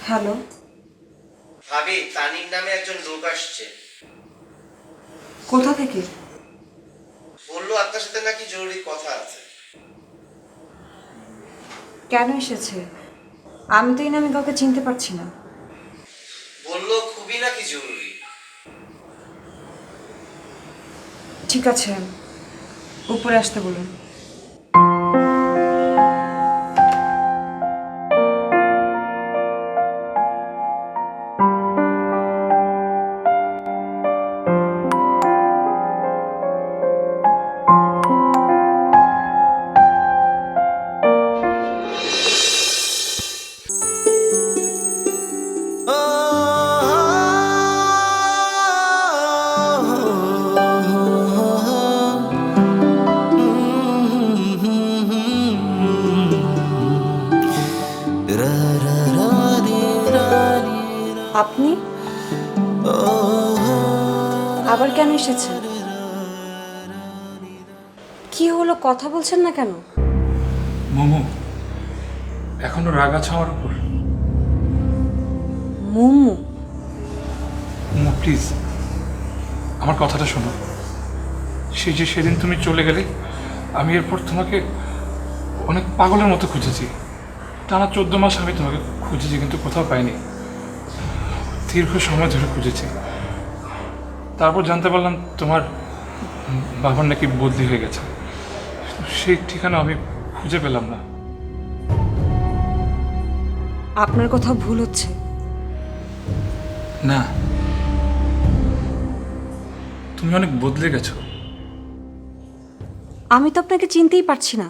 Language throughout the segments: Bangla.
হ্যালো। ভাবি, তানির নামে একজন লোক আসছে। কোথা থেকে? বললো আপনার সাথে নাকি জরুরি কথা আছে। কেন এসেছে? আমি তো এই নামে কাউকে চিনতে পারছি না। বললো খুবই নাকি জরুরি। ঠিক আছে, উপরে আসতে বলুন। আপনি আবার কেন এসেছেন? কি হলো, কথা বলছেন না কেন? মোমো, এখনো রাগ আছে আমার উপর? মোমো? মোমো প্লিজ, আমার কথাটা শোনো। সেই যে সেদিন তুমি চলে গেলে, আমি এরপর তোমাকে অনেক পাগলের মতো খুঁজেছি। টানা 14 মাস আমি তোমাকে খুঁজেছি, কিন্তু কোথাও পাইনি। দীর্ঘ সময় ধরে খুঁজেছি। তারপর জানতে পারলাম তোমার বাবার নাকি বদলি হয়ে গেছে। সেই ঠিকানা আমি খুঁজে পেলাম না। আপনার কোথাও ভুল হচ্ছে। না, তুমি অনেক বদলে গেছো। আমি তো আপনাকে চিনতেই পারছি না।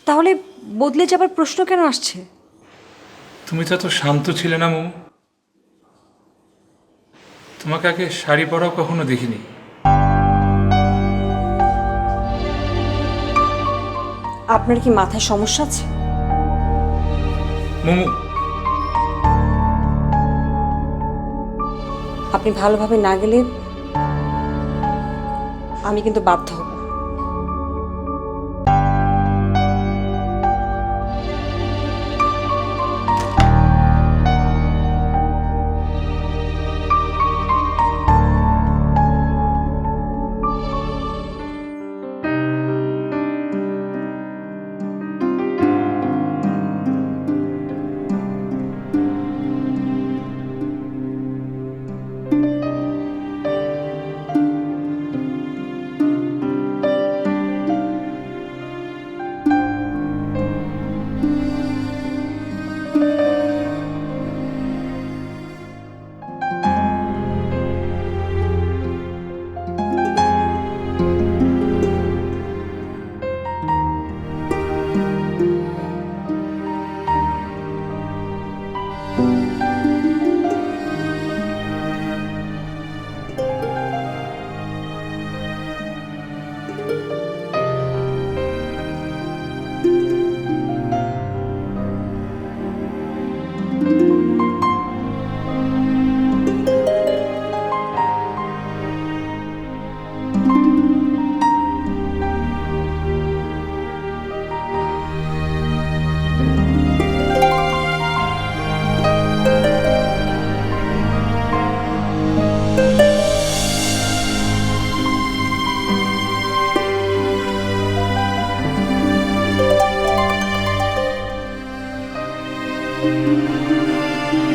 তাহলে বদলে যাবার প্রশ্ন কেন আসছে? তুমি তো এত শান্ত ছিলে না মোমো। তোমাকে আগে শাড়ি পরাও কখনো দেখিনি। আপনার কি মাথায় সমস্যা আছে? মোমো, আপনি ভালোভাবে না গেলে আমি কিন্তু বাধ্য হব।